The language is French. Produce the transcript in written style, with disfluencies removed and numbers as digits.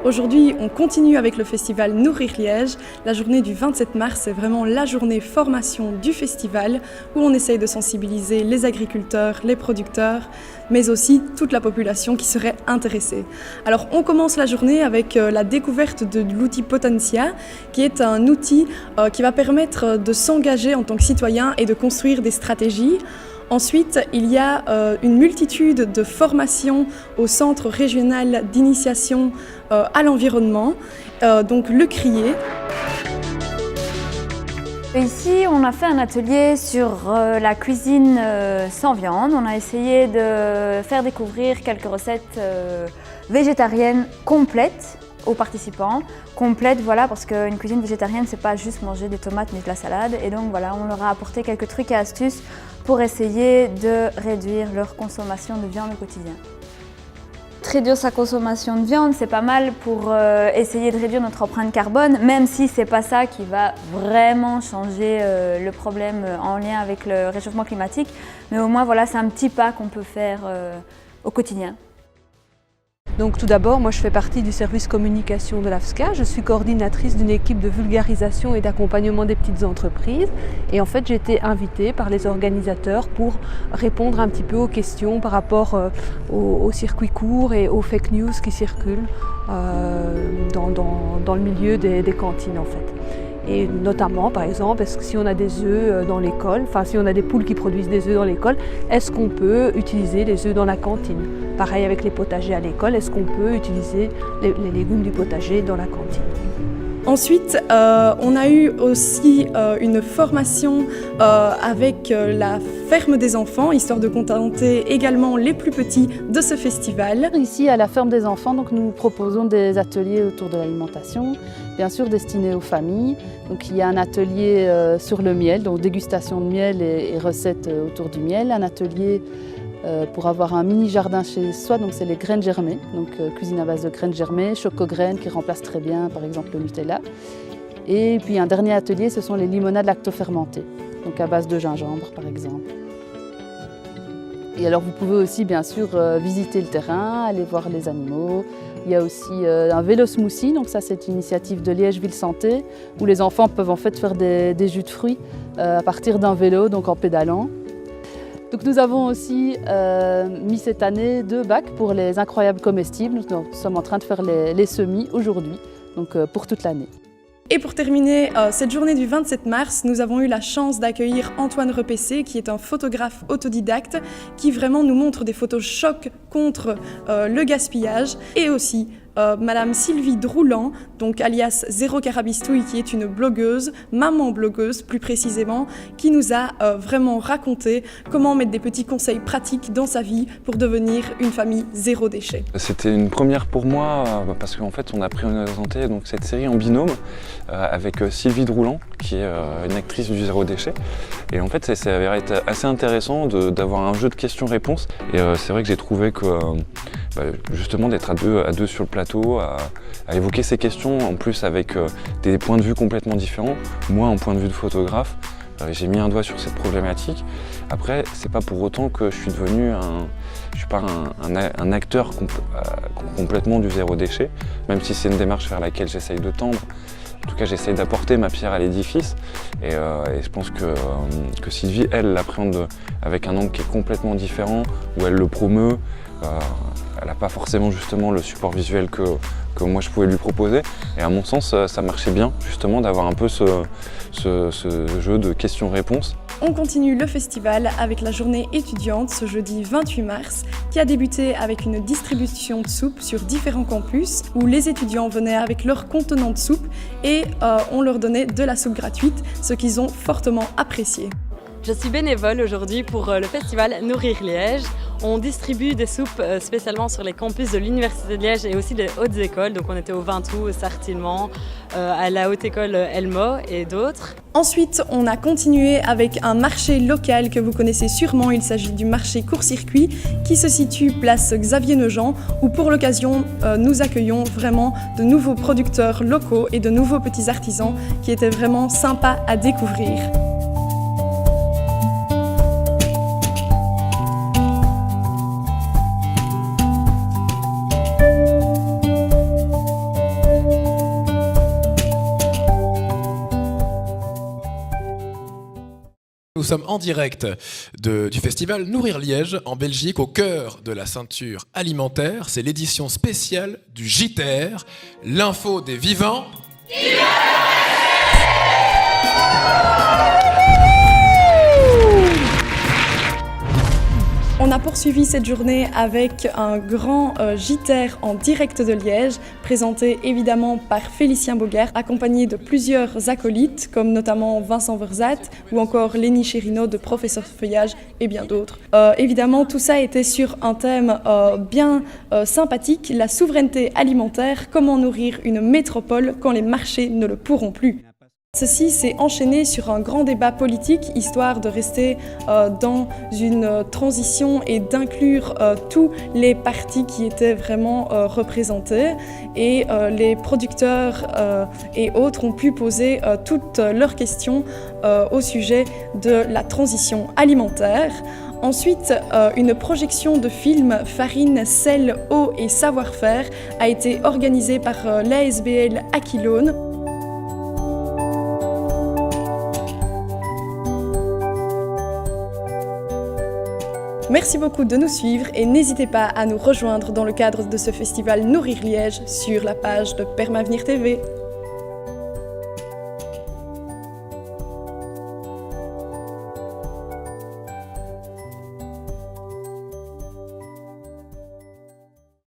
Aujourd'hui, on continue avec le festival Nourrir Liège. La journée du 27 mars, c'est vraiment la journée formation du festival où on essaye de sensibiliser les agriculteurs, les producteurs, mais aussi toute la population qui serait intéressée. Alors, on commence la journée avec la découverte de l'outil Potentia, qui est un outil qui va permettre de s'engager en tant que citoyen et de construire des stratégies. Ensuite, il y a une multitude de formations au Centre régional d'initiation à l'environnement, donc le CRIer. Ici, on a fait un atelier sur la cuisine sans viande. On a essayé de faire découvrir quelques recettes végétariennes complètes aux participants. Complètes, voilà, parce qu'une cuisine végétarienne, c'est pas juste manger des tomates mais de la salade. Et donc voilà, on leur a apporté quelques trucs et astuces pour essayer de réduire leur consommation de viande au quotidien. Réduire sa consommation de viande, c'est pas mal pour essayer de réduire notre empreinte carbone, même si c'est pas ça qui va vraiment changer le problème en lien avec le réchauffement climatique. Mais au moins, voilà, c'est un petit pas qu'on peut faire au quotidien. Donc tout d'abord, moi je fais partie du service communication de l'AFSCA. Je suis coordinatrice d'une équipe de vulgarisation et d'accompagnement des petites entreprises. Et en fait, j'ai été invitée par les organisateurs pour répondre un petit peu aux questions par rapport aux circuits courts et aux fake news qui circulent dans le milieu des cantines en fait. Et notamment, par exemple, est-ce que si on a des œufs dans l'école, enfin si on a des poules qui produisent des œufs dans l'école, est-ce qu'on peut utiliser les œufs dans la cantine? Pareil avec les potagers à l'école, est-ce qu'on peut utiliser les légumes du potager dans la cantine? Ensuite, on a eu aussi une formation avec la ferme des enfants, histoire de contenter également les plus petits de ce festival. Ici, à la ferme des enfants, donc, nous proposons des ateliers autour de l'alimentation, bien sûr destinés aux familles. Donc, il y a un atelier sur le miel, donc dégustation de miel et recettes autour du miel, un atelier pour avoir un mini jardin chez soi, donc c'est les graines germées, donc cuisine à base de graines germées, choco-graines qui remplacent très bien par exemple le Nutella. Et puis un dernier atelier, ce sont les limonades lactofermentées, donc à base de gingembre par exemple. Et alors vous pouvez aussi bien sûr visiter le terrain, aller voir les animaux. Il y a aussi un vélo smoothie, donc ça c'est une initiative de Liège Ville Santé, où les enfants peuvent en fait faire des jus de fruits à partir d'un vélo, donc en pédalant. Donc nous avons aussi mis cette année 2 bacs pour les incroyables comestibles. Nous sommes en train de faire les semis aujourd'hui, donc pour toute l'année. Et pour terminer cette journée du 27 mars, nous avons eu la chance d'accueillir Antoine Repessé, qui est un photographe autodidacte, qui vraiment nous montre des photos choc contre le gaspillage, et aussi Madame Sylvie Droulan, donc alias Zéro Carabistouille, qui est une blogueuse, maman blogueuse plus précisément, qui nous a vraiment raconté comment mettre des petits conseils pratiques dans sa vie pour devenir une famille zéro déchet. C'était une première pour moi parce qu'en fait on a présenté donc cette série en binôme avec Sylvie Droulan, qui est une actrice du zéro déchet. Et en fait ça s'est avéré être assez intéressant d'avoir un jeu de questions-réponses. Et c'est vrai que j'ai trouvé que justement d'être à deux sur le plateau, à évoquer ces questions, en plus avec des points de vue complètement différents. Moi, en point de vue de photographe, j'ai mis un doigt sur cette problématique. Après, c'est pas pour autant que je suis devenu un acteur complètement du zéro déchet, même si c'est une démarche vers laquelle j'essaye de tendre. En tout cas, j'essaye d'apporter ma pierre à l'édifice et je pense que Sylvie, elle, l'appréhende avec un angle qui est complètement différent, où elle le promeut. Elle n'a pas forcément justement le support visuel que moi je pouvais lui proposer. Et à mon sens, ça marchait bien justement d'avoir un peu ce jeu de questions-réponses. On continue le festival avec la journée étudiante ce jeudi 28 mars qui a débuté avec une distribution de soupe sur différents campus où les étudiants venaient avec leur contenant de soupe et on leur donnait de la soupe gratuite, ce qu'ils ont fortement apprécié. Je suis bénévole aujourd'hui pour le festival Nourrir Liège. On distribue des soupes spécialement sur les campus de l'Université de Liège et aussi des hautes écoles. Donc on était au Ventoux, au Sartillement, à la haute école Elmo et d'autres. Ensuite, on a continué avec un marché local que vous connaissez sûrement. Il s'agit du marché Court-Circuit qui se situe place Xavier-Nogent où pour l'occasion, nous accueillons vraiment de nouveaux producteurs locaux et de nouveaux petits artisans qui étaient vraiment sympas à découvrir. Nous sommes en direct du festival Nourrir Liège en Belgique, au cœur de la ceinture alimentaire. C'est l'édition spéciale du JTR, l'info des vivants. On a poursuivi cette journée avec un grand JTR en direct de Liège, présenté évidemment par Félicien Bogert, accompagné de plusieurs acolytes, comme notamment Vincent Verzat ou encore Lénie Chérino de Professeur Feuillage et bien d'autres. Évidemment, tout ça était sur un thème bien sympathique, la souveraineté alimentaire, comment nourrir une métropole quand les marchés ne le pourront plus. Ceci s'est enchaîné sur un grand débat politique, histoire de rester dans une transition et d'inclure tous les partis qui étaient vraiment représentés. Et les producteurs et autres ont pu poser toutes leurs questions au sujet de la transition alimentaire. Ensuite, une projection de film Farine, sel, eau et savoir-faire a été organisée par l'ASBL Aquilone. Merci beaucoup de nous suivre et n'hésitez pas à nous rejoindre dans le cadre de ce festival Nourrir Liège sur la page de Permavenir TV.